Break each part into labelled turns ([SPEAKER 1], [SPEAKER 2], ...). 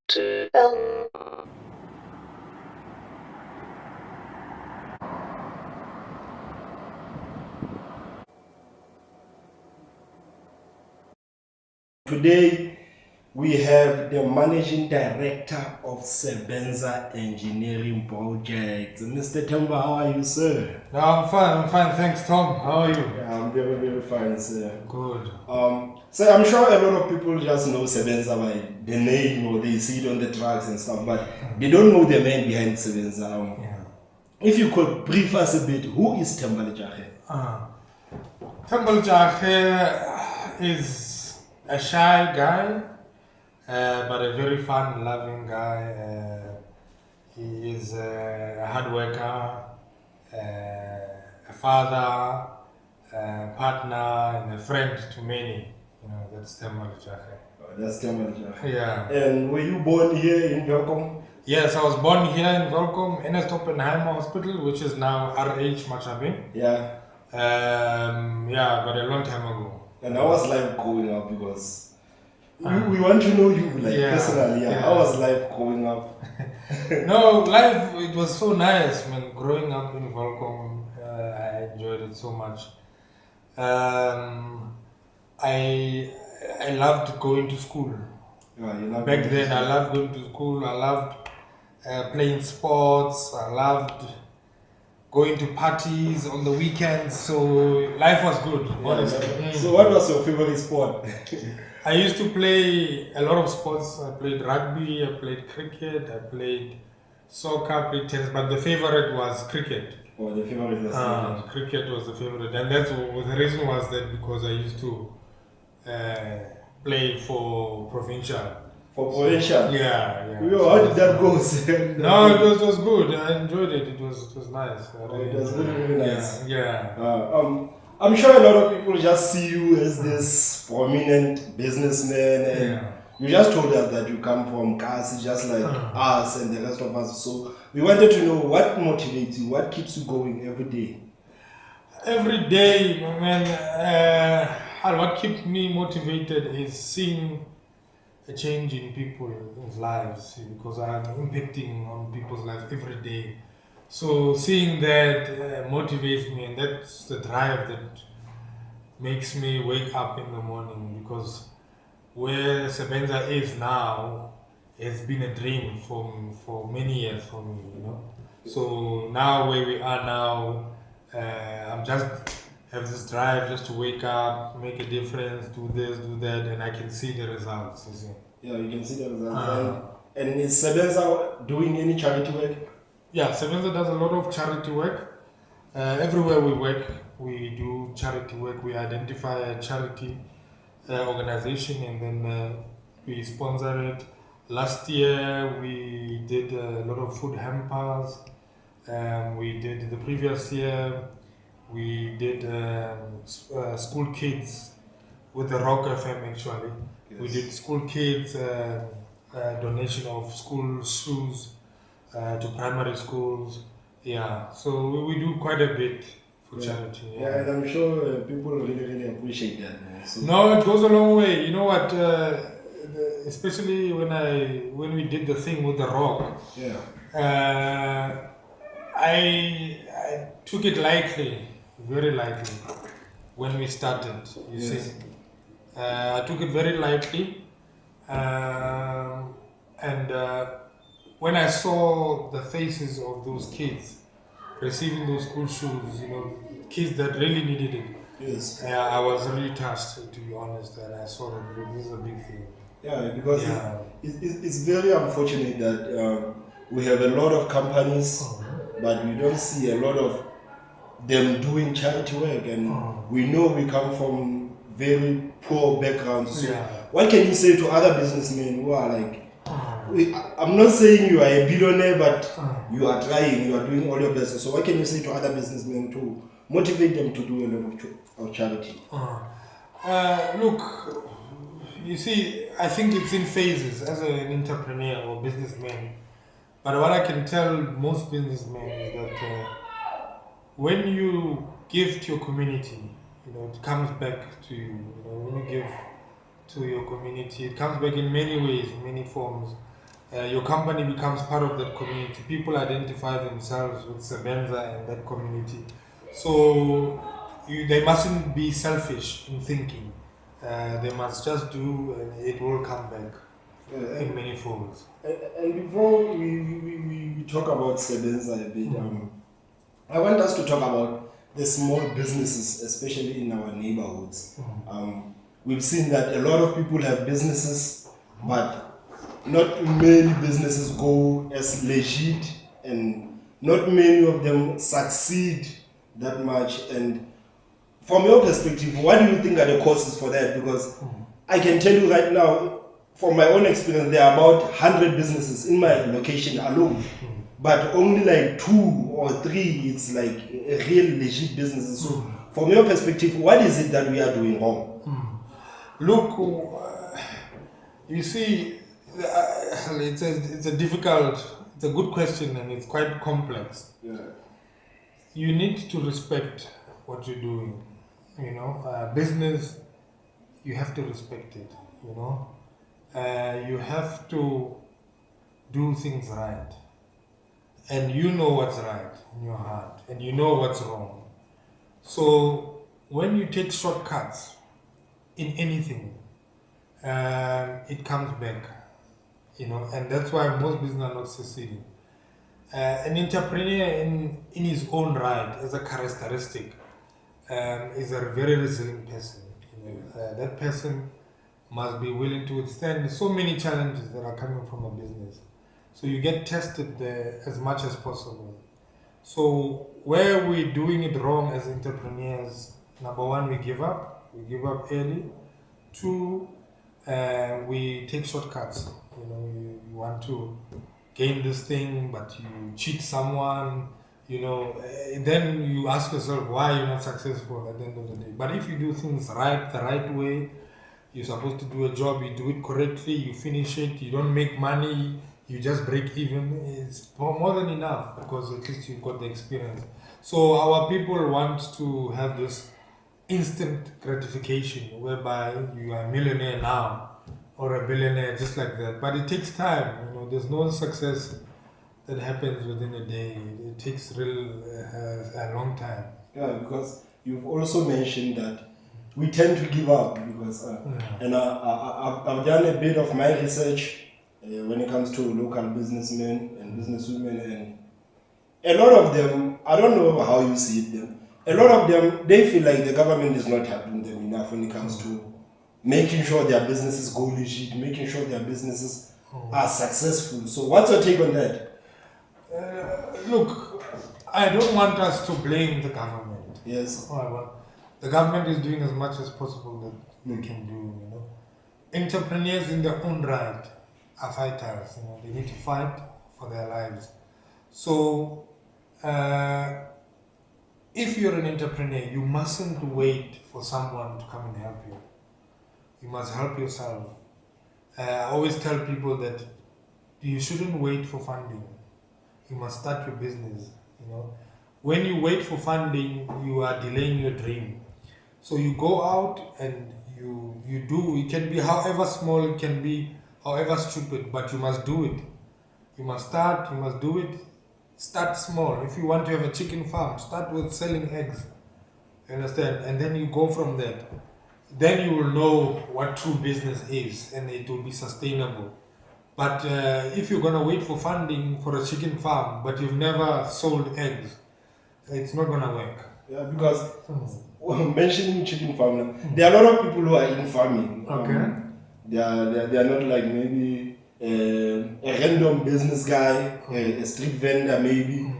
[SPEAKER 1] to
[SPEAKER 2] Today we have the managing director of Sebenza Engineering Projects, Mr. THEMBA. How are you, sir?
[SPEAKER 3] No, I'm fine, thanks Tom. How are you?
[SPEAKER 2] Yeah, I'm very fine, sir.
[SPEAKER 3] Good.
[SPEAKER 2] So I'm sure a lot of people just know Sebenza by the name, or they see it on the trucks and stuff, but they don't know the man behind Sebenza. If you could brief us a bit, who is THEMBA LECAGE?
[SPEAKER 3] THEMBA LECAGE is a shy guy, but a very fun, loving guy. He is a hard worker, a father, a partner, and a friend to many. You know, that's THEMBA LECAGE.
[SPEAKER 2] That's THEMBA LECAGE.
[SPEAKER 3] Yeah.
[SPEAKER 2] And were you born here in Welkom?
[SPEAKER 3] Yes, I was born here in Welkom, in Oppenheimer Hospital, which is now RH Machabin.
[SPEAKER 2] Yeah.
[SPEAKER 3] Yeah, but a long time ago.
[SPEAKER 2] And how was life growing up? Because we want to know you, like, personally. Yeah. How was life growing up?
[SPEAKER 3] No, life, it was so nice, man. Growing up in Welkom, I enjoyed it so much. I loved going to school.
[SPEAKER 2] Yeah, you loved
[SPEAKER 3] Back then, I loved going to school. I loved playing sports. I loved going to parties on the weekends. So life was good, honestly.
[SPEAKER 2] So what was your favorite sport?
[SPEAKER 3] I used to play a lot of sports. I played rugby, I played cricket, I played soccer, I played tennis, but the favorite was cricket.
[SPEAKER 2] Oh, the favorite was cricket.
[SPEAKER 3] Cricket was the favorite, and that's what the reason was that because I used to play for provincial.
[SPEAKER 2] For provincial?
[SPEAKER 3] Yeah.
[SPEAKER 2] How did that go?
[SPEAKER 3] No, it was good. I enjoyed it. It was nice.
[SPEAKER 2] It was really nice.
[SPEAKER 3] Yeah.
[SPEAKER 2] I'm sure a lot of people just see you as this prominent businessman, and you just told us that you come from Kasi, just like us and the rest of us. So we wanted to know what motivates you, what keeps you going every day.
[SPEAKER 3] Every day, man. What keeps me motivated is seeing a change in people's lives, because I'm impacting on people's lives every day. So seeing that motivates me, and that's the drive that makes me wake up in the morning, because where Sebenza is now has been a dream for many years for me, you know. So now where we are now, I'm just have this drive just to wake up, make a difference, do this, do that, and I can see the results, you see.
[SPEAKER 2] Yeah, you can see the results. And is Sebenza doing any charity work?
[SPEAKER 3] Yeah, Sebenza does a lot of charity work. Everywhere we work, we do charity work. We identify a charity organization, and then we sponsor it. Last year we did a lot of food hampers. We did the previous year, we did school kids with the Rock FM actually. Yes. We did school kids, donation of school shoes to primary schools. Yeah, so we do quite a bit for charity.
[SPEAKER 2] Yeah, and I'm sure people really appreciate that. So
[SPEAKER 3] no, it goes a long way. You know what? Especially when we did the thing with the Rock.
[SPEAKER 2] Yeah.
[SPEAKER 3] I took it lightly, very lightly, when we started, you see. I took it very lightly, and when I saw the faces of those kids receiving those school shoes, you know, kids that really needed it,
[SPEAKER 2] yes,
[SPEAKER 3] I was really touched, to be honest, and I saw that this is a big thing.
[SPEAKER 2] Yeah, because it's very unfortunate that we have a lot of companies, but we don't see a lot of them doing charity work, and we know we come from very poor backgrounds. So what can you say to other businessmen who are like, I'm not saying you are a billionaire, but you are trying, you are doing all your best. So what can you say to other businessmen to motivate them to do a lot of charity?
[SPEAKER 3] Look, you see, I think it's in phases as an entrepreneur or businessman. But what I can tell most businessmen is that when you give to your community, you know, it comes back to you. You know, when you give to your community, it comes back in many ways, in many forms. your company becomes part of that community. People identify themselves with Sebenza and that community. So they mustn't be selfish in thinking. They must just do, and it will come back in many folds.
[SPEAKER 2] And before we talk about Sebenza a bit, I want us to talk about the small businesses, especially in our neighborhoods. We've seen that a lot of people have businesses, but not many businesses go as legit, and not many of them succeed that much. And from your perspective, what do you think are the causes for that? Because I can tell you right now, from my own experience, there are about 100 businesses in my location alone, but only like 2 or 3 it's like a real legit businesses. So from your perspective, what is it that we are doing wrong?
[SPEAKER 3] Look, you see, it's a good question, and it's quite complex.
[SPEAKER 2] Yeah.
[SPEAKER 3] You need to respect what you're doing. Business, you have to respect it. You have to do things right, and you know what's right in your heart, and you know what's wrong. So when you take shortcuts in anything, it comes back, and that's why most businesses are not succeeding. An entrepreneur in his own right, as a characteristic, is a very resilient person. That person must be willing to withstand so many challenges that are coming from a business. So you get tested there as much as possible. So where we're doing it wrong as entrepreneurs, number one, we give up. We give up early. 2, we take shortcuts. You want to gain this thing, but you cheat someone. Then you ask yourself why you're not successful at the end of the day. But if you do things right, the right way, you're supposed to do a job, you do it correctly, you finish it, you don't make money, you just break even, it's more than enough, because at least you've got the experience. So our people want to have this instant gratification, whereby you are a millionaire now, or a billionaire, just like that. But it takes time. There's no success that happens within a day. It takes a long time.
[SPEAKER 2] Yeah, because you've also mentioned that we tend to give up, because and I've done a bit of my research when it comes to local businessmen and businesswomen, and a lot of them, I don't know how you see it, a lot of them, they feel like the government is not helping them enough when it comes to making sure their businesses go legit, making sure their businesses are successful. So what's your take on that?
[SPEAKER 3] Look, I don't want us to blame the government.
[SPEAKER 2] Yes.
[SPEAKER 3] The government is doing as much as possible that they can do. Entrepreneurs in their own right are fighters. They need to fight for their lives. So if you're an entrepreneur, you mustn't wait for someone to come and help you. You must help yourself. I always tell people that you shouldn't wait for funding. You must start your business. When you wait for funding, you are delaying your dream. So you go out and you do. It can be however small, it can be however stupid, but you must do it. You must start, you must do it. Start small. If you want to have a chicken farm, start with selling eggs. You understand? And then you go from that. Then you will know what true business is, and it will be sustainable. But if you're going to wait for funding for a chicken farm, but you've never sold eggs, it's not going to work.
[SPEAKER 2] Yeah, because mentioning chicken farm, there are a lot of people who are in farming.
[SPEAKER 3] Okay.
[SPEAKER 2] They are not like maybe a random business guy, a street vendor maybe.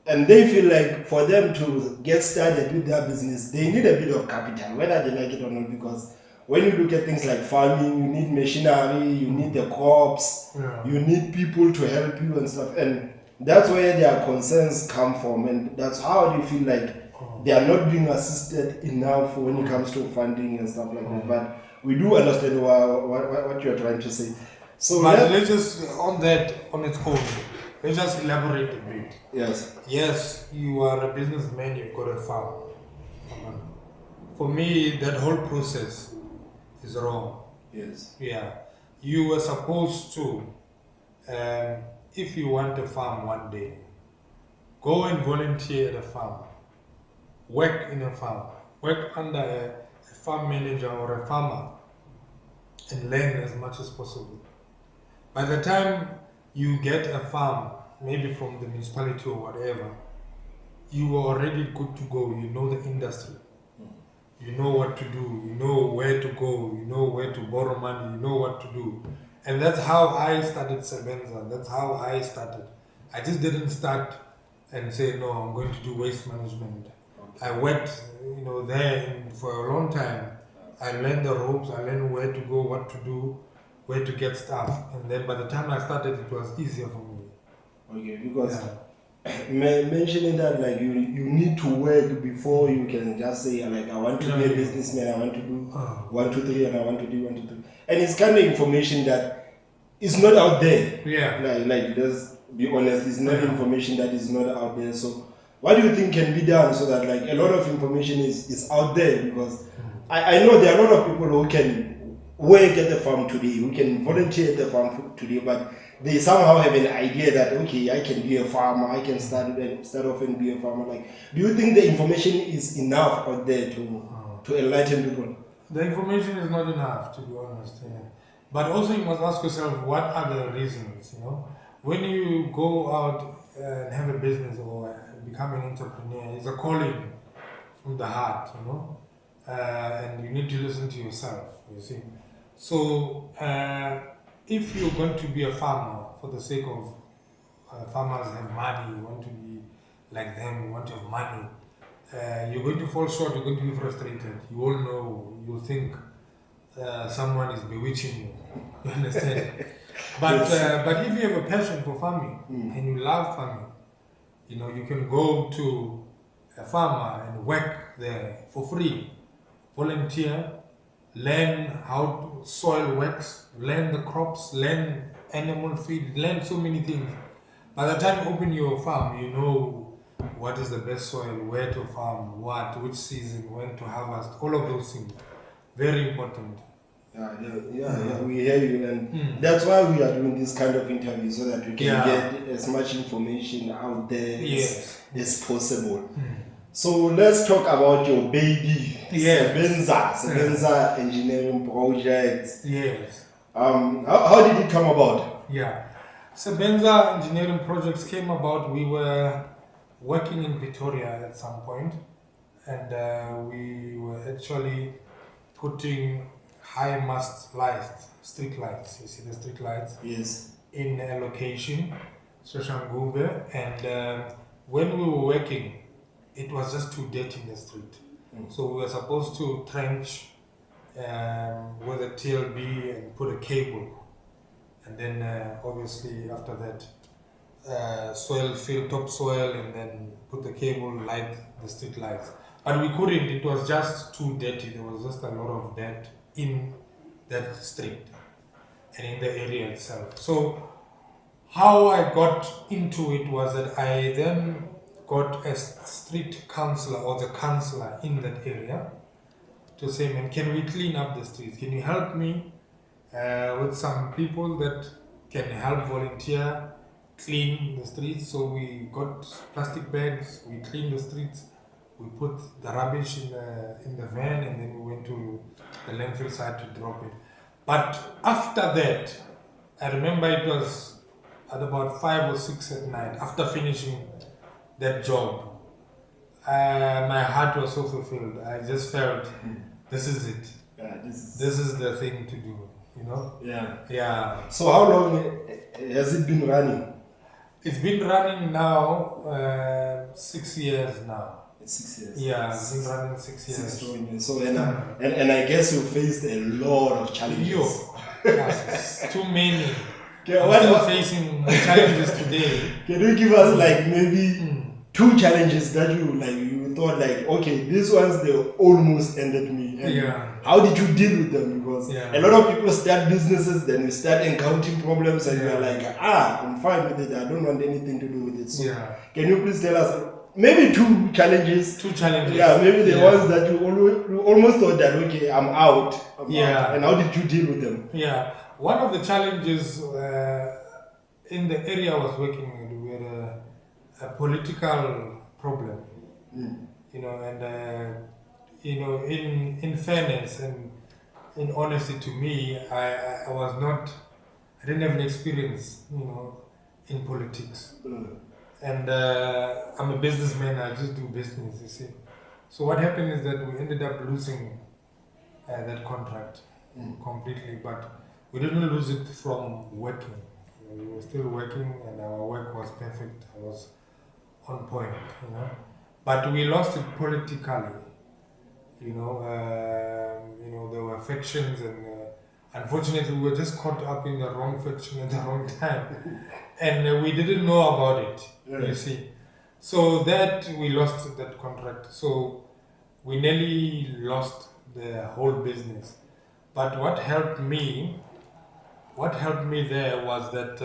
[SPEAKER 2] And they feel like for them to get started with their business, they need a bit of capital, whether they like it or not, because when you look at things like farming, you need machinery, you need the crops, you need people to help you and stuff. And that's where their concerns come from, and that's how they feel like they are not being assisted enough when it comes to funding and stuff like that. But we do understand what you're trying to say. So
[SPEAKER 3] but let's just, on that, on its own, let's just elaborate a bit.
[SPEAKER 2] Yes.
[SPEAKER 3] Yes, you are a businessman, you've got a farm. For me, that whole process is wrong.
[SPEAKER 2] Yes.
[SPEAKER 3] Yeah. You were supposed to if you want a farm one day, go and volunteer at a farm, work in a farm, work under a farm manager or a farmer, and learn as much as possible. By the time you get a farm, maybe from the municipality or whatever, you are already good to go. You know the industry. You know what to do. You know where to go. You know where to borrow money. You know what to do. And that's how I started Sebenza. That's how I started. I just didn't start and say, no, I'm going to do waste management. I worked, there for a long time. I learned the ropes. I learned where to go, what to do, where to get stuff. And then by the time I started, it was easier for me.
[SPEAKER 2] Okay, because mentioning that, like, you need to work before you can just say, like, I want to be a businessman, I want to do 1, 2, 3, and I want to do 1, 2, 3. And it's kind of information that is not out there.
[SPEAKER 3] Yeah.
[SPEAKER 2] Like let's be honest, it's not information that is not out there. So what do you think can be done so that, like, a lot of information is out there? Because I know there are a lot of people who can work at the farm today, who can volunteer at the farm today, but they somehow have an idea that, okay, I can be a farmer, I can start off and be a farmer. Like, do you think the information is enough out there to enlighten people?
[SPEAKER 3] The information is not enough, to be honest. Yeah. But also you must ask yourself, what are the reasons? When you go out and have a business or become an entrepreneur, it's a calling from the heart, and you need to listen to yourself, you see. So if you're going to be a farmer for the sake of farmers have money, you want to be like them, you want to have money, you're going to fall short, you're going to be frustrated. You all know, you think someone is bewitching you. You understand? But if you have a passion for farming and you love farming, you can go to a farmer and work there for free, volunteer, learn how soil works, learn the crops, learn animal feed, learn so many things. By the time you open your farm, you know what is the best soil, where to farm, which season, when to harvest, all of those things. Very important.
[SPEAKER 2] Yeah, we hear you, and that's why we are doing this kind of interview, so that we can get as much information out there as possible. So let's talk about your baby, Sebenza Engineering Projects.
[SPEAKER 3] Yes.
[SPEAKER 2] How did it come about?
[SPEAKER 3] Yeah, Sebenza Engineering Projects came about. We were working in Pretoria at some point, and we were actually putting high mast lights, street lights. You see the street lights?
[SPEAKER 2] Yes.
[SPEAKER 3] In a location, Soshanguve, and when we were working, it was just too dirty in the street. So we were supposed to trench with a TLB and put a cable, and then obviously after that soil, fill topsoil, and then put the cable, light the street lights. But we couldn't, it was just too dirty. There was just a lot of dirt in that street and in the area itself. So how I got into it was that I then got a street councillor or the councillor in that area to say, man, can we clean up the streets? Can you help me with some people that can help volunteer clean the streets? So we got plastic bags, we cleaned the streets, we put the rubbish in the van, and then we went to the landfill site to drop it. But after that, I remember it was at about 5 or 6 at night, after finishing that job, my heart was so fulfilled. I just felt, this is it.
[SPEAKER 2] Yeah,
[SPEAKER 3] this is the thing to do, Yeah.
[SPEAKER 2] So how long has it been running?
[SPEAKER 3] It's been running now 6 years now.
[SPEAKER 2] 6 years.
[SPEAKER 3] Yeah, it's been running 6 years.
[SPEAKER 2] 6 years. So and I guess you faced a lot of challenges.
[SPEAKER 3] Yes, too many.
[SPEAKER 2] Okay,
[SPEAKER 3] I'm still facing challenges today.
[SPEAKER 2] Can you give us like maybe 2 challenges that you thought like, okay, these ones they almost ended me? And how did you deal with them? Because a lot of people start businesses, then you start encountering problems, and you're like, I'm fine with it. I don't want anything to do with it. So can you please tell us maybe 2 challenges?
[SPEAKER 3] 2 challenges.
[SPEAKER 2] Yeah, maybe the ones that you almost thought that, okay, I'm out. I'm out. And how did you deal with them?
[SPEAKER 3] Yeah. One of the challenges in the area I was working in, we had a political problem, you know, and you know, in fairness and in honesty to me, I was not, I didn't have an experience, you know, in politics. And I'm a businessman, I just do business, you see. So what happened is that we ended up losing that contract completely, but we didn't lose it from working. You know, we were still working and our work was perfect, I was on point, you know. But we lost it politically, you know, there were factions and unfortunately we were just caught up in the wrong faction at the wrong time. And we didn't know about it, you see. So that we lost that contract. So we nearly lost the whole business. But what helped me there was that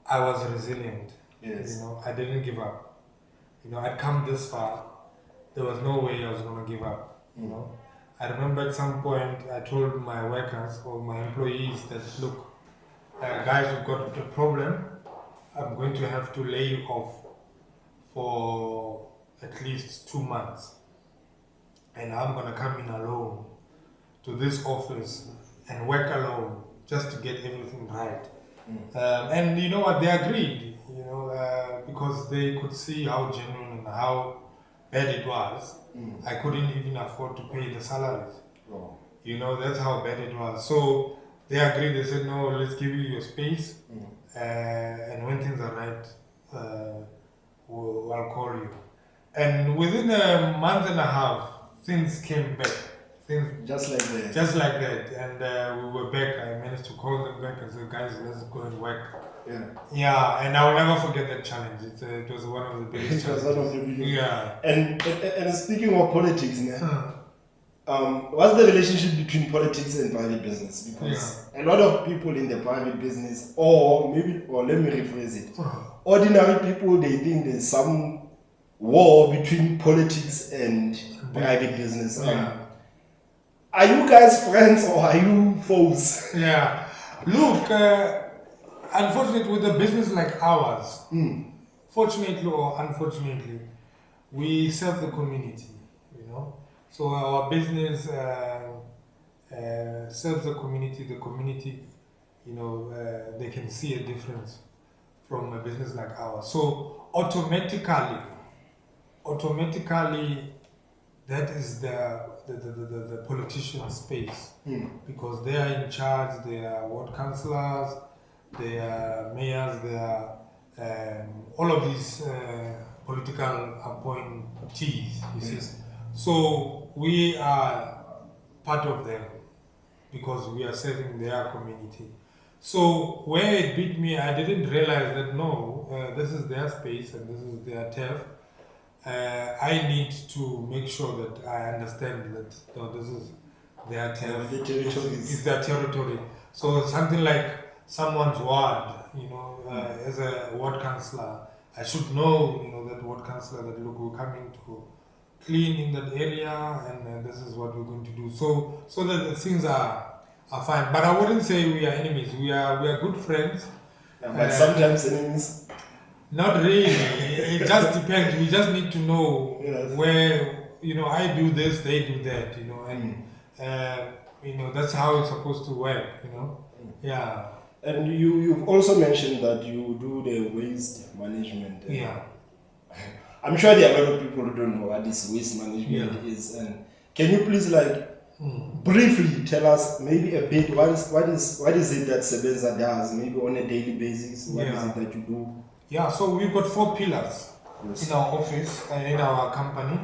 [SPEAKER 3] I was resilient.
[SPEAKER 2] Yes.
[SPEAKER 3] You know, I didn't give up. You know, I'd come this far. There was no way I was going to give up. You know, I remember at some point I told my workers or my employees that, look, guys, we've got a problem. I'm going to have to lay you off for at least 2 months. And I'm going to come in alone to this office and work alone just to get everything right. And you know what, they agreed, you know, because they could see how genuine and how bad it was. I couldn't even afford to pay the salaries. You know, that's how bad it was. So they agreed, they said, no, let's give you your space. And when things are right, I'll call you. And within a month and a half, things came back.
[SPEAKER 2] Just like that.
[SPEAKER 3] Just like that. And we were back. I managed to call them back and say, guys, let's go and work. Yeah, and I'll never forget that challenge. It was one of the biggest challenges.
[SPEAKER 2] One of the biggest.
[SPEAKER 3] Yeah.
[SPEAKER 2] And speaking of politics, what's the relationship between politics and private business? Because a lot of people in the private business, or let me rephrase it, ordinary people, they think there's some war between politics and private business. Are you guys friends or are you foes?
[SPEAKER 3] Yeah. Look, unfortunately, with a business like ours, fortunately or unfortunately, we serve the community, you know. So our business serves the community, you know, they can see a difference from a business like ours. So automatically, that is the politician space, because they are in charge, they are ward councillors, they are mayors, they are all of these political appointees, you see. So we are part of them because we are serving their community. So where it beat me, I didn't realize that no, this is their space and this is their turf. I need to make sure that I understand that no, this is their turf, it's their territory. So something like someone's ward, you know, as a ward councillor, I should know, you know, that ward councillor that look, we're coming to clean in that area and this is what we're going to do. So that the things are fine. But I wouldn't say we are enemies. We are good friends.
[SPEAKER 2] But sometimes enemies.
[SPEAKER 3] Not really. It just depends. We just need to know where, you know, I do this, they do that, you know, and you know, that's how it's supposed to work, you know. Yeah.
[SPEAKER 2] And you've also mentioned that you do the waste management.
[SPEAKER 3] Yeah.
[SPEAKER 2] I'm sure there are a lot of people who don't know what this waste management is. And can you please briefly tell us maybe a bit what is it that Sebenza does, maybe on a daily basis? What is it that you do?
[SPEAKER 3] Yeah, so we've got 4 pillars in our office and in our company.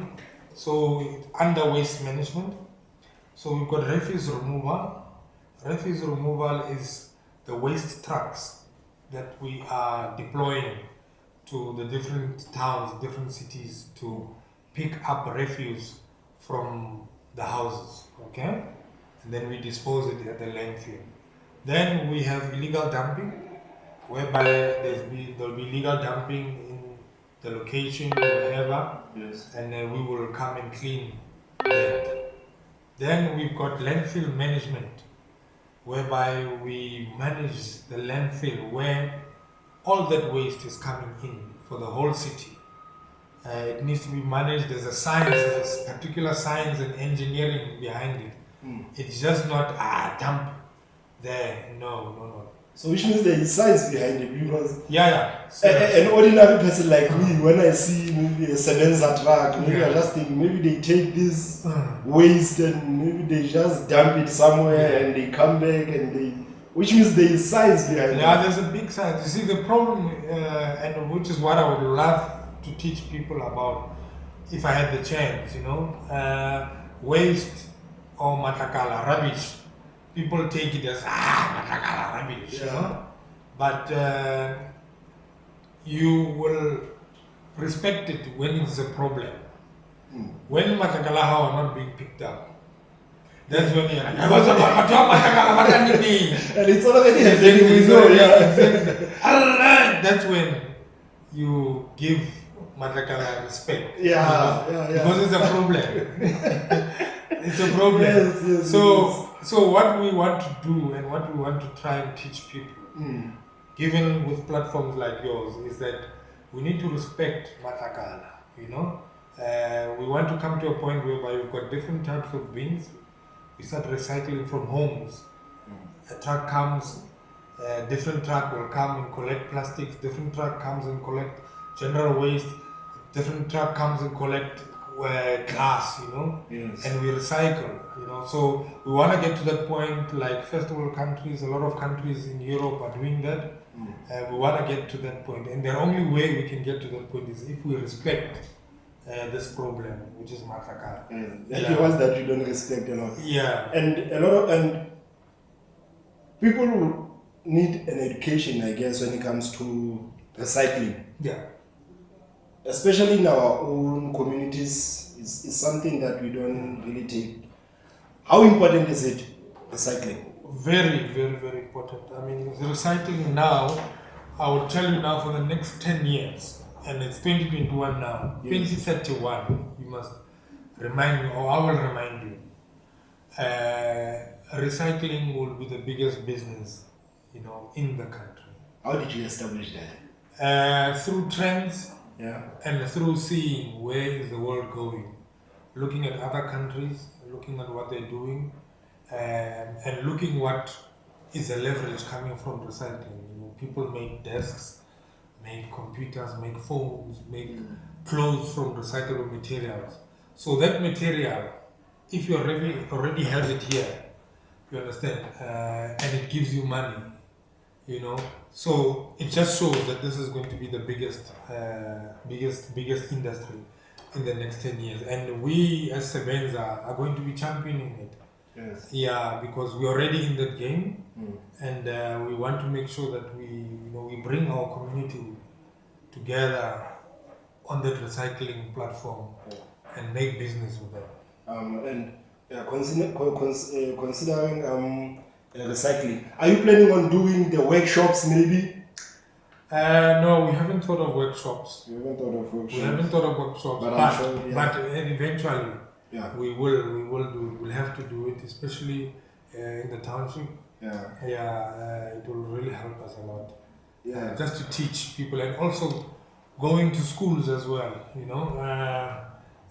[SPEAKER 3] So under waste management, so we've got refuse removal. Refuse removal is the waste trucks that we are deploying to the different towns, different cities to pick up refuse from the houses, okay? And then we dispose it at the landfill. Then we have illegal dumping, whereby there'll be illegal dumping in the location, wherever, and then we will come and clean that. Then we've got landfill management. whereby we manage the landfill where all that waste is coming in for the whole city. It needs to be managed. There's a science, there's a particular science and engineering behind it. It's just not dump there. No.
[SPEAKER 2] So which means there is science behind it, because
[SPEAKER 3] So,
[SPEAKER 2] an ordinary person like me, when I see maybe a Sebenza truck, maybe I just think maybe they take this waste and maybe they just dump it somewhere and they come back and they, which means there is science behind it.
[SPEAKER 3] Yeah, there's a big science. You see, the problem, and which is what I would love to teach people about if I had the chance, waste or matakala, rubbish. People take it as matakala, rubbish, but you will respect it when it's a problem. When matakala are not being picked up, that's when you're like,
[SPEAKER 2] and it's already happening.
[SPEAKER 3] That's when you give matakala respect.
[SPEAKER 2] Because
[SPEAKER 3] it's a problem. It's a problem.
[SPEAKER 2] Yes,
[SPEAKER 3] so what we want to do and what we want to try and teach people, given with platforms like yours, is that we need to respect matakala. We want to come to a point whereby we've got different types of bins. We start recycling from homes. A truck comes, a different truck will come and collect plastics, different truck comes and collect general waste, different truck comes and collect glass, and we recycle, So we want to get to that point, like first world countries, a lot of countries in Europe are doing that. We want to get to that point, and the only way we can get to that point is if we respect this problem, which is matakala.
[SPEAKER 2] The ones that you don't respect a lot. And people need an education, I guess, when it comes to recycling. Especially in our own communities, is something that we don't really take. How important is it, recycling?
[SPEAKER 3] Very, very, very important. I mean, the recycling now, I will tell you now, for the next 10 years, and it's 2021 now, 2031, you must remind me, or I will remind you, recycling will be the biggest business, in the country.
[SPEAKER 2] How did you establish that?
[SPEAKER 3] Through trends. And through seeing where is the world going, looking at other countries, looking at what they're doing, and looking what is the leverage coming from recycling. People make desks, make computers, make phones, make clothes from recyclable materials. So that material, if you already have it here, you understand, and it gives you money, so it just shows that this is going to be the biggest industry in the next 10 years, and we as Sebenza are going to be championing it. Because we're already in that game, and we want to make sure that we bring our community together on that recycling platform and make business with them.
[SPEAKER 2] Considering recycling, are you planning on doing the workshops maybe?
[SPEAKER 3] No, we haven't thought of workshops.
[SPEAKER 2] We haven't thought of workshops.
[SPEAKER 3] We haven't thought of workshops, but eventually we will do. We'll have to do it, especially in the township. It will really help us a lot. Just to teach people, and also going to schools as well.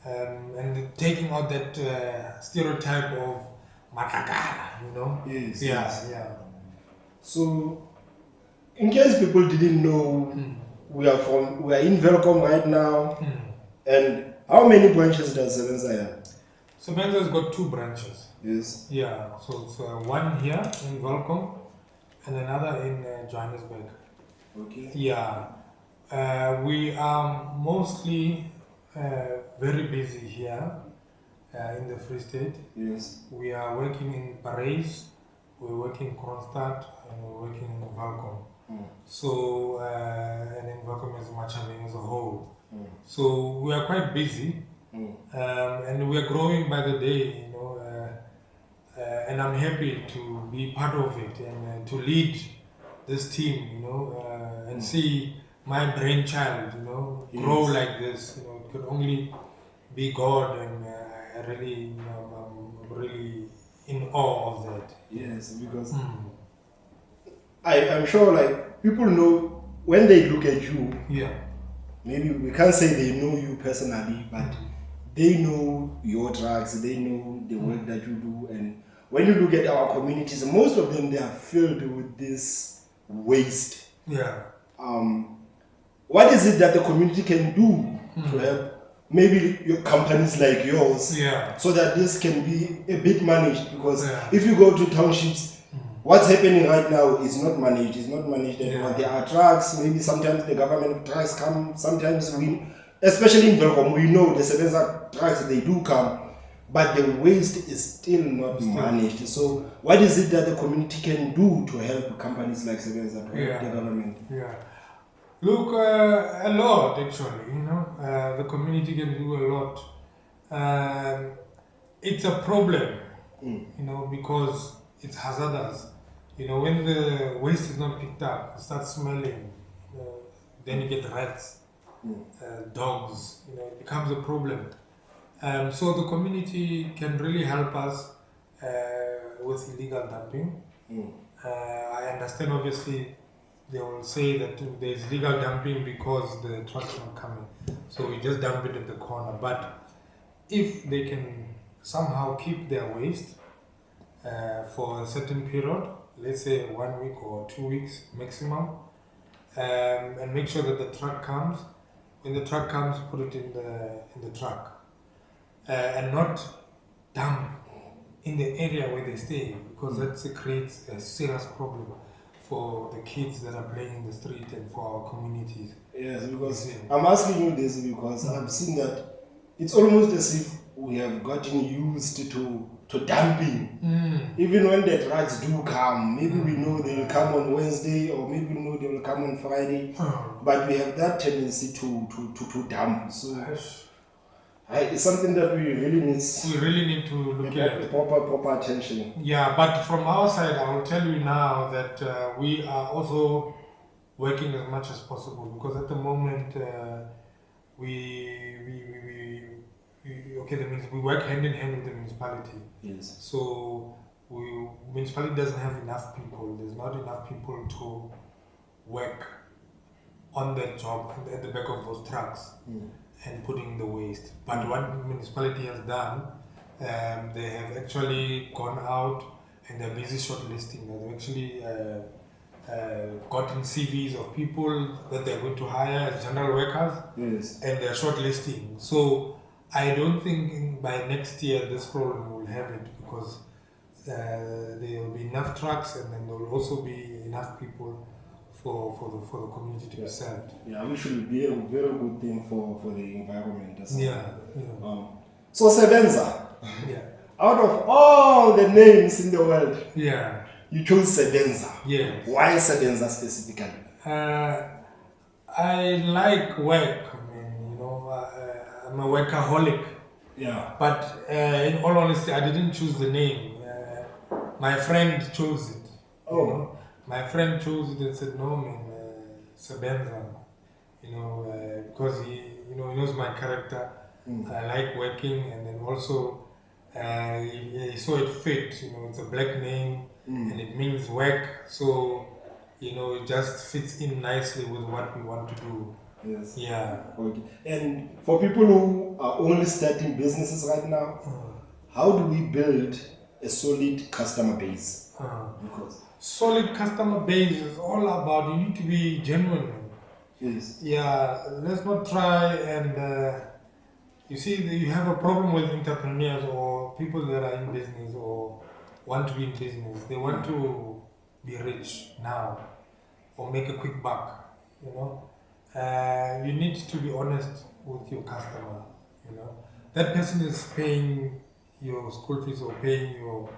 [SPEAKER 3] And taking out that stereotype of matakala.
[SPEAKER 2] Yes. So, in case people didn't know, we are in Welcome right now, and how many branches does Sebenza have?
[SPEAKER 3] Sebenza has got 2 branches.
[SPEAKER 2] Yes.
[SPEAKER 3] So it's one here in Welcome and another in Johannesburg.
[SPEAKER 2] Okay.
[SPEAKER 3] We are mostly very busy here in the Free State.
[SPEAKER 2] Yes.
[SPEAKER 3] We are working in Parys, we're working in Kronstadt, and we're working in Welcome. So, and in Welcome as Machaveng as a whole. So we are quite busy, and we are growing by the day, and I'm happy to be part of it and to lead this team, and see my brainchild, grow like this. It could only be God, and I'm really in awe of that.
[SPEAKER 2] Yes, because I'm sure like people know when they look at you.
[SPEAKER 3] Yeah.
[SPEAKER 2] Maybe we can't say they know you personally, but they know your drugs, they know the work that you do. And when you look at our communities, most of them, they are filled with this waste.
[SPEAKER 3] Yeah.
[SPEAKER 2] What is it that the community can do to help maybe your companies like yours, so that this can be a bit managed? Because if you go to townships, what's happening right now is not managed. It's not managed anymore. There are trucks. Maybe sometimes the government trucks come. Sometimes we, especially in Belgium, we know the Sebenza trucks, they do come, but the waste is still not managed. So what is it that the community can do to help companies like Sebenza, to help the government?
[SPEAKER 3] Yeah. Look, a lot actually. You know, the community can do a lot. It's a problem, you know, because it's hazardous. You know, when the waste is not picked up, it starts smelling. Then you get rats, dogs. You know, it becomes a problem. So the community can really help us with illegal dumping. I understand, obviously, they will say that there is legal dumping because the trucks are not coming. So we just dump it at the corner. But if they can somehow keep their waste for a certain period, let's say 1 week or 2 weeks maximum, and make sure that the truck comes. When the truck comes, put it in the truck, and not dump in the area where they stay, because that creates a serious problem for the kids that are playing in the street and for our communities.
[SPEAKER 2] Yes, because I'm asking you this because I've seen that it's almost as if we have gotten used to dumping. Even when the trucks do come, maybe we know they will come on Wednesday, or maybe we know they will come on Friday, but we have that tendency to dump. So it's something that we really need
[SPEAKER 3] to look at
[SPEAKER 2] proper attention.
[SPEAKER 3] Yeah, but from our side, I will tell you now that we are also working as much as possible, because at the moment we work hand in hand with the municipality.
[SPEAKER 2] Yes.
[SPEAKER 3] So municipality doesn't have enough people. There's not enough people to work on that job at the back of those trucks and putting the waste. But what municipality has done, they have actually gone out and they're busy shortlisting. They've actually gotten CVs of people that they're going to hire as general workers, and they're shortlisting. So I don't think by next year this problem will have it, because there will be enough trucks, and then there will also be enough people for the community to be served.
[SPEAKER 2] Yeah, which will be a very good thing for the environment as well.
[SPEAKER 3] Yeah.
[SPEAKER 2] So Sebenza, out of all the names in the world, you chose Sebenza.
[SPEAKER 3] Yes.
[SPEAKER 2] Why Sebenza specifically?
[SPEAKER 3] I like work. I mean, you know, I'm a workaholic.
[SPEAKER 2] Yeah.
[SPEAKER 3] But in all honesty, I didn't choose the name. My friend chose it.
[SPEAKER 2] Oh.
[SPEAKER 3] You know? My friend chose it and said, "No, man, Sebenza." You know, because he knows my character. I like working, and then also he saw it fit. You know, it's a black name, and it means work. So, you know, it just fits in nicely with what we want to do.
[SPEAKER 2] Yes.
[SPEAKER 3] Yeah.
[SPEAKER 2] Okay. And for people who are only starting businesses right now, how do we build a solid customer base? Because
[SPEAKER 3] solid customer base is all about, you need to be genuine.
[SPEAKER 2] Yes.
[SPEAKER 3] Yeah. Let's not try and you see, you have a problem with entrepreneurs or people that are in business or want to be in business. They want to be rich now or make a quick buck. You know. You need to be honest with your customer. You know, that person is paying your school fees or paying your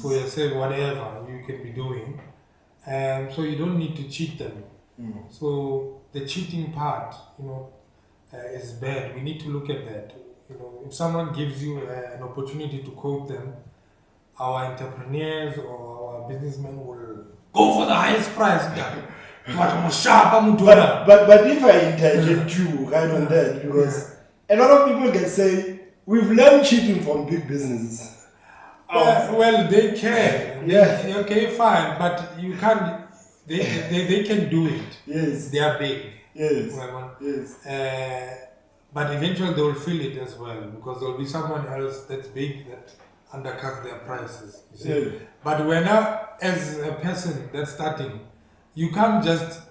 [SPEAKER 3] for yourself, whatever you can be doing, so you don't need to cheat them. So the cheating part, you know, is bad. We need to look at that. You know, if someone gives you an opportunity to quote them, our entrepreneurs or our businessmen will go for the highest price.
[SPEAKER 2] But if I interject you right on that, because a lot of people can say we've learned cheating from big businesses.
[SPEAKER 3] Well, they can.
[SPEAKER 2] Yeah.
[SPEAKER 3] Okay, fine, but you can't. They can do it.
[SPEAKER 2] Yes.
[SPEAKER 3] They are big.
[SPEAKER 2] Yes.
[SPEAKER 3] Well,
[SPEAKER 2] Yes.
[SPEAKER 3] but eventually they will feel it as well because there will be someone else that's big that undercuts their prices. You see?
[SPEAKER 2] Yeah.
[SPEAKER 3] But when as a person that's starting, you can't just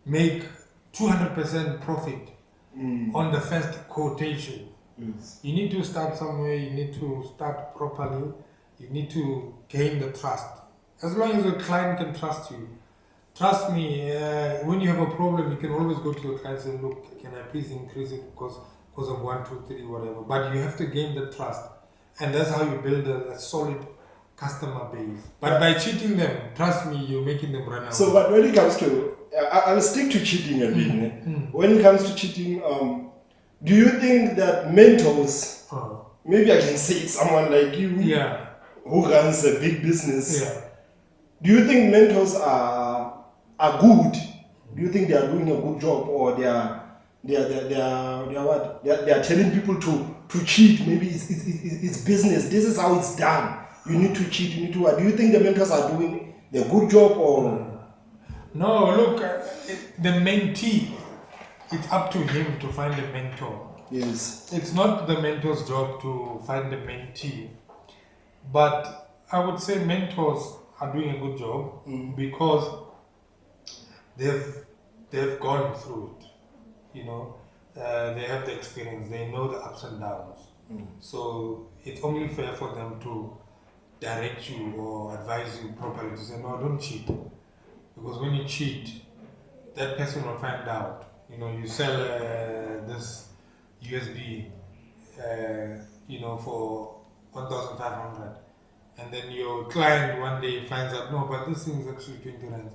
[SPEAKER 3] make 200% profit on the first quotation.
[SPEAKER 2] Yes.
[SPEAKER 3] You need to start somewhere, you need to start properly, you need to gain the trust. As long as the client can trust you. Trust me, when you have a problem, you can always go to the client and say, look, can I please increase it because of 1, 2, 3, whatever. But you have to gain the trust. And that's how you build a solid customer base. But by cheating them, trust me, you're making them run away.
[SPEAKER 2] So, but when it comes to, I'll stick to cheating a bit. When it comes to cheating, do you think that mentors, maybe I can say someone like you, who runs a big business, do you think mentors are good? Do you think they are doing a good job, or they are what? They are telling people to cheat? Maybe it's business. This is how it's done. You need to cheat. You need to what? Do you think the mentors are doing a good job, or?
[SPEAKER 3] No, look, the mentee, it's up to him to find a mentor.
[SPEAKER 2] Yes.
[SPEAKER 3] It's not the mentor's job to find the mentee. But I would say mentors are doing a good job because they've gone through it. You know, they have the experience. They know the ups and downs. So it's only fair for them to direct you or advise you properly to say, no, don't cheat. Because when you cheat, that person will find out. You know, you sell this USB, for 1,500, and then your client one day finds out, no, but this thing is actually 20 rand.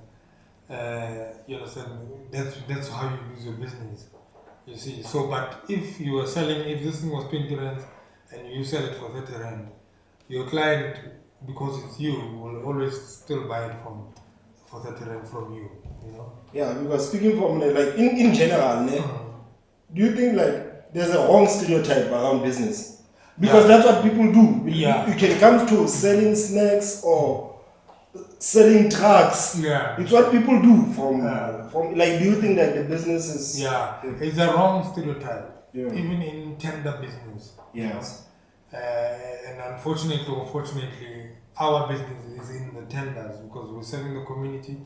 [SPEAKER 3] You understand? That's how you lose your business. You see. So, but if you are selling, if this thing was 20 rand and you sell it for 30 rand, your client, because it's you, will always still buy it for 30 rand from you. You know.
[SPEAKER 2] Yeah, because speaking from like in general, do you think like there's a wrong stereotype around business? Because that's what people do.
[SPEAKER 3] Yeah.
[SPEAKER 2] You can come to selling snacks or selling drugs.
[SPEAKER 3] Yeah.
[SPEAKER 2] It's what people do from like, do you think that the business is...
[SPEAKER 3] Yeah, it's a wrong stereotype.
[SPEAKER 2] Yeah.
[SPEAKER 3] Even in tender business.
[SPEAKER 2] Yes.
[SPEAKER 3] And unfortunately or fortunately, our business is in the tenders because we're serving the community.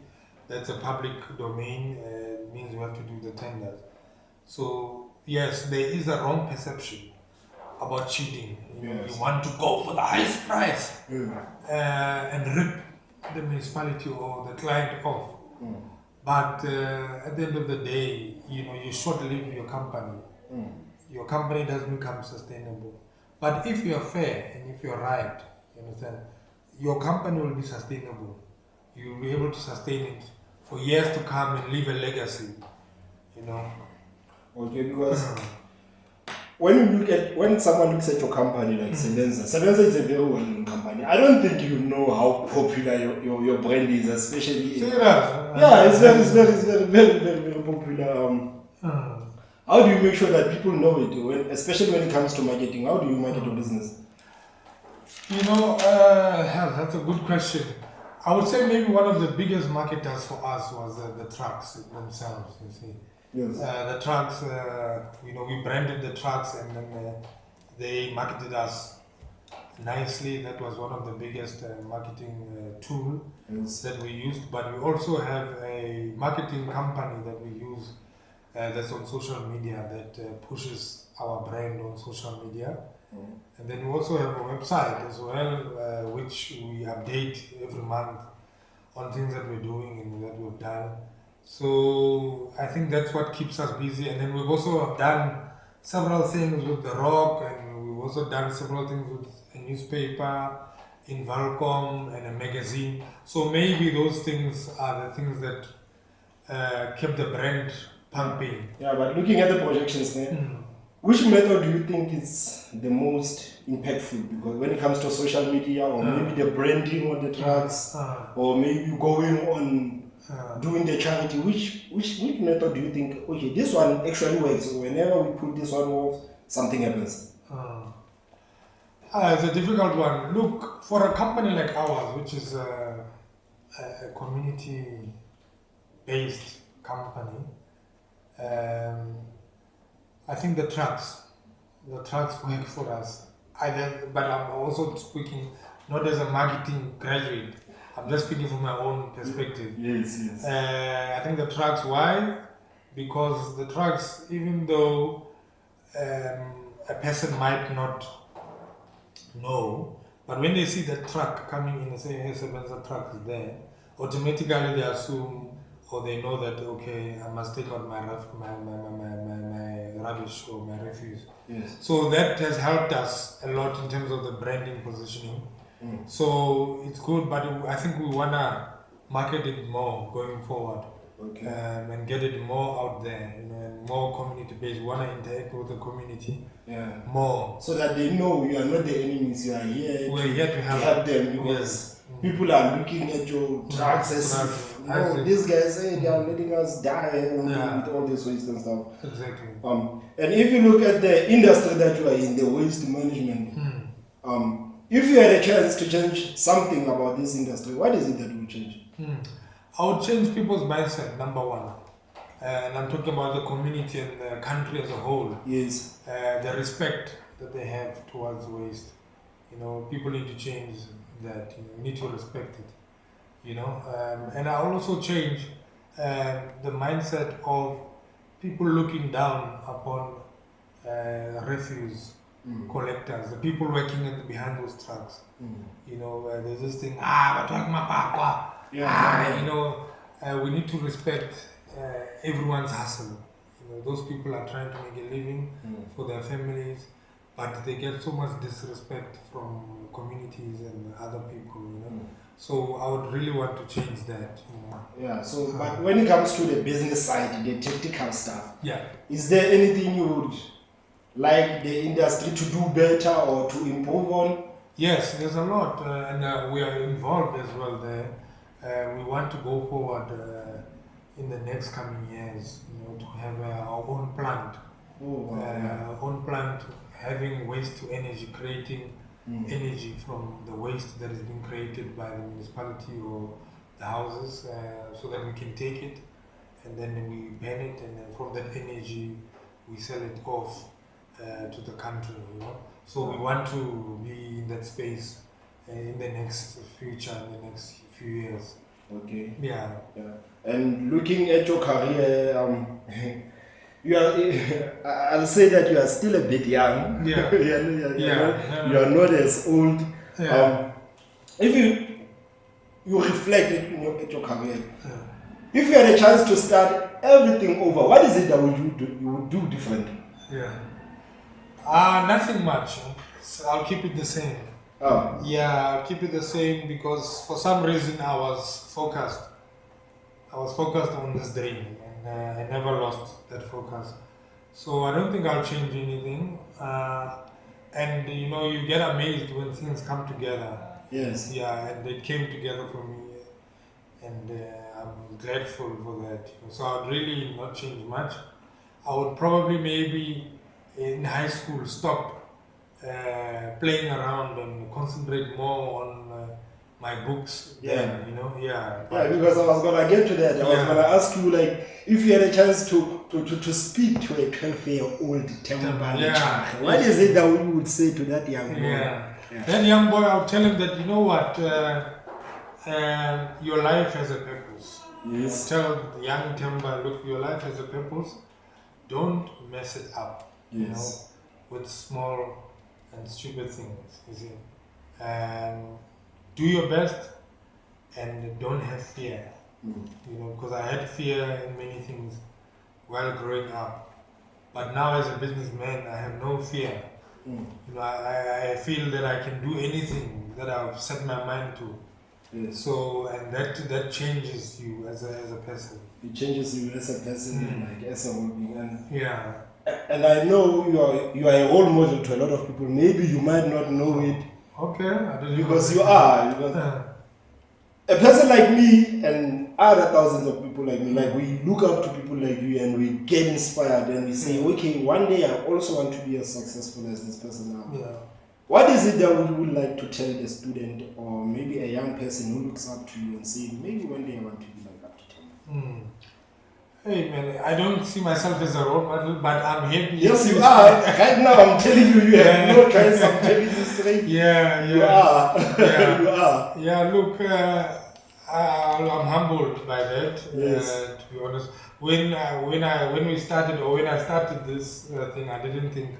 [SPEAKER 3] That's a public domain. It means we have to do the tenders. So yes, there is a wrong perception about cheating. You want to go for the highest price and rip the municipality or the client off. But at the end of the day, you short-live your company. Your company doesn't become sustainable. But if you're fair and if you're right, you understand, your company will be sustainable. You'll be able to sustain it for years to come and leave a legacy.
[SPEAKER 2] Okay, because when someone looks at your company like Selenza is a very well-known company. I don't think you know how popular your brand is, especially. It's very popular. How do you make sure that people know it, especially when it comes to marketing? How do you market your business?
[SPEAKER 3] That's a good question. I would say maybe one of the biggest marketers for us was the trucks themselves, you see.
[SPEAKER 2] Yes.
[SPEAKER 3] The trucks, we branded the trucks and then they marketed us nicely. That was one of the biggest marketing tool that we used. But we also have a marketing company that we use that's on social media that pushes our brand on social media. And then we also have a website as well, which we update every month on things that we're doing and that we've done. So I think that's what keeps us busy. And then we've also done several things with The Rock, and we've also done several things with a newspaper, in Valcom, and a magazine. So maybe those things are the things that kept the brand pumping.
[SPEAKER 2] Yeah, but looking at the projections, which method do you think is the most impactful? Because when it comes to social media, or maybe the branding on the trucks, or maybe going on doing the charity, which method do you think, okay, this one actually works? Whenever we put this one off, something happens.
[SPEAKER 3] It's a difficult one. Look, for a company like ours, which is a community-based company, I think the trucks work for us. But I'm also speaking not as a marketing graduate. I'm just speaking from my own perspective.
[SPEAKER 2] Yes.
[SPEAKER 3] I think the trucks, why? Because the trucks, even though a person might not know, but when they see the truck coming in and say, hey, Sebenza truck is there, automatically they assume or they know that, okay, I must take out my rubbish or my refuse.
[SPEAKER 2] Yes.
[SPEAKER 3] So that has helped us a lot in terms of the branding positioning. So it's good, but I think we want to market it more going forward.
[SPEAKER 2] Okay.
[SPEAKER 3] And get it more out there, and more community-based. We want to interact with the community more.
[SPEAKER 2] So that they know you are not the enemies, you are here.
[SPEAKER 3] We're here to
[SPEAKER 2] help them, because people are looking at your trucks as if, these guys say they are letting us die with all this waste and stuff.
[SPEAKER 3] Exactly.
[SPEAKER 2] And if you look at the industry that you are in, the waste management, if you had a chance to change something about this industry, what is it that will change?
[SPEAKER 3] I would change people's mindset, number one. And I'm talking about the community and the country as a whole.
[SPEAKER 2] Yes.
[SPEAKER 3] The respect that they have towards waste. People need to change that. You need to respect it. And I also change the mindset of people looking down upon refuse collectors, the people working behind those trucks. There's this thing, we need to respect everyone's hustle. Those people are trying to make a living for their families, but they get so much disrespect from communities and other people. So I would really want to change that.
[SPEAKER 2] Yeah. So, but when it comes to the business side, the technical stuff, is there anything you would like the industry to do better or to improve on?
[SPEAKER 3] Yes, there's a lot, and we are involved as well there. We want to go forward in the next coming years, to have our own plant. Our own plant, having waste to energy, creating energy from the waste that is being created by the municipality or the houses, so that we can take it and then we burn it, and then from that energy we sell it off to the country. So we want to be in that space in the next future, in the next few years.
[SPEAKER 2] Okay.
[SPEAKER 3] Yeah.
[SPEAKER 2] And looking at your career, you are. I'll say that you are still a bit young.
[SPEAKER 3] Yeah.
[SPEAKER 2] You are not as old.
[SPEAKER 3] Yeah.
[SPEAKER 2] If you reflect at your career, if you had a chance to start everything over, what is it that you would do differently?
[SPEAKER 3] Nothing much. I'll keep it the same. I'll keep it the same, because for some reason I was focused on this dream, and I never lost that focus. So I don't think I'll change anything. And you get amazed when things come together.
[SPEAKER 2] Yes.
[SPEAKER 3] Yeah, and they came together for me, and I'm grateful for that. So I'd really not change much. I would probably maybe in high school stop playing around and concentrate more on my books.
[SPEAKER 2] Yeah.
[SPEAKER 3] Because
[SPEAKER 2] I was gonna get to that. I was gonna ask you, like, if you had a chance to speak to a 12-year-old THEMBA, what is it that you would say to that young boy?
[SPEAKER 3] That young boy, I would tell him that, your life has a purpose.
[SPEAKER 2] Yes.
[SPEAKER 3] Tell the young THEMBA, look, your life has a purpose. Don't mess it up.
[SPEAKER 2] Yes.
[SPEAKER 3] With small and stupid things. You see, do your best and don't have fear. Because I had fear in many things while growing up, but now as a businessman, I have no fear. I feel that I can do anything that I've set my mind to.
[SPEAKER 2] Yes.
[SPEAKER 3] So, and that changes you as a person.
[SPEAKER 2] It changes you as a person, like as a human being. And I know you are a role model to a lot of people. Maybe you might not know it.
[SPEAKER 3] Okay, I don't
[SPEAKER 2] because you are. A person like me and other thousands of people like me, like we look up to people like you and we get inspired and we say, okay, one day I also want to be as successful as this person now. What is it that you would like to tell the student or maybe a young person who looks up to you and say, maybe one day I want to be like up to THEMBA?
[SPEAKER 3] Hey man, I don't see myself as a role model, but I'm happy.
[SPEAKER 2] Yes, you are. Right now, I'm telling you, you have no choice. I'm telling you straight.
[SPEAKER 3] Yeah,
[SPEAKER 2] You are.
[SPEAKER 3] Yeah.
[SPEAKER 2] You are.
[SPEAKER 3] Yeah, look, I'm humbled by that.
[SPEAKER 2] Yes.
[SPEAKER 3] To be honest, when we started or when I started this thing, I didn't think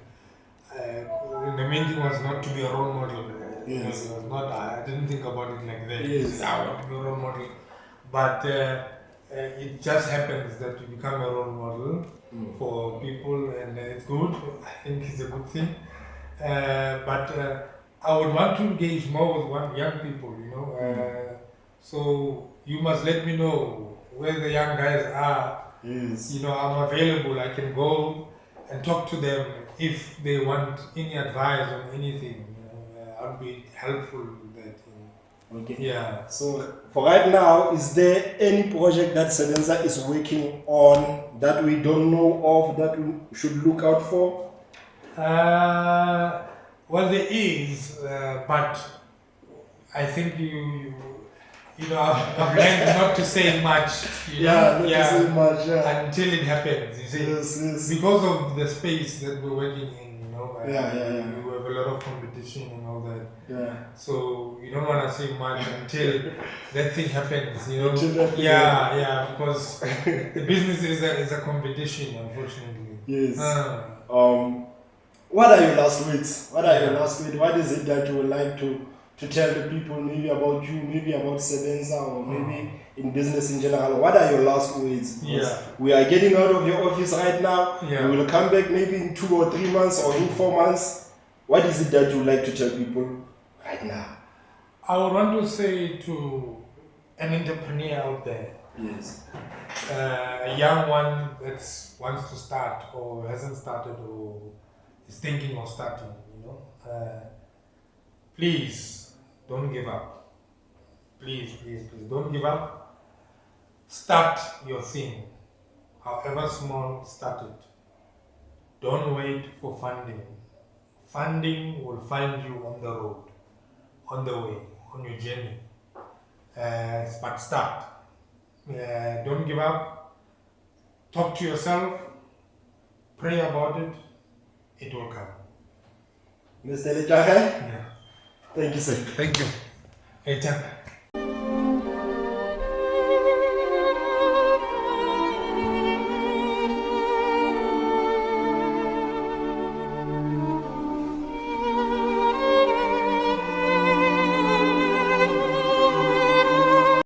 [SPEAKER 3] the main thing was not to be a role model.
[SPEAKER 2] Yes.
[SPEAKER 3] It was not. I didn't think about it like that.
[SPEAKER 2] Yes.
[SPEAKER 3] I want to be a role model, but it just happens that you become a role model for people, and it's good. I think it's a good thing. But I would want to engage more with young people, you know. So you must let me know where the young guys are.
[SPEAKER 2] Yes.
[SPEAKER 3] You know, I'm available. I can go and talk to them if they want any advice on anything. I'll be helpful with that.
[SPEAKER 2] Okay.
[SPEAKER 3] Yeah.
[SPEAKER 2] So for right now, is there any project that SEBENZA is working on that we don't know of that we should look out for?
[SPEAKER 3] Well, there is, but I think you know, I've learned not to say much. You know?
[SPEAKER 2] Not to say much. Yeah.
[SPEAKER 3] Until it happens. You see,
[SPEAKER 2] Yes.
[SPEAKER 3] because of the space that we're working in. You know,
[SPEAKER 2] Yeah.
[SPEAKER 3] we have a lot of competition and all that.
[SPEAKER 2] Yeah.
[SPEAKER 3] So you don't want to say much until that thing happens. You know. Because the business is a competition, unfortunately.
[SPEAKER 2] Yes. What are your last words? What is it that you would like to tell the people, maybe about you, maybe about SEBENZA, or maybe in business in general? What are your last words? Because we are getting out of your office right now.
[SPEAKER 3] Yeah.
[SPEAKER 2] We will come back maybe in 2 or 3 months or in 4 months. What is it that you would like to tell people right now?
[SPEAKER 3] I would want to say to an entrepreneur out there,
[SPEAKER 2] Yes.
[SPEAKER 3] a young one that wants to start or hasn't started or is thinking of starting, you know, please don't give up. Please don't give up. Start your thing, however small. Start it. Don't wait for funding. Funding will find you on the road, on the way, on your journey. But start. Don't give up. Talk to yourself. Pray about it. It will come.
[SPEAKER 2] Mr. LECAGE?
[SPEAKER 3] Yeah.
[SPEAKER 2] Thank you, sir.
[SPEAKER 3] Thank you. Hey,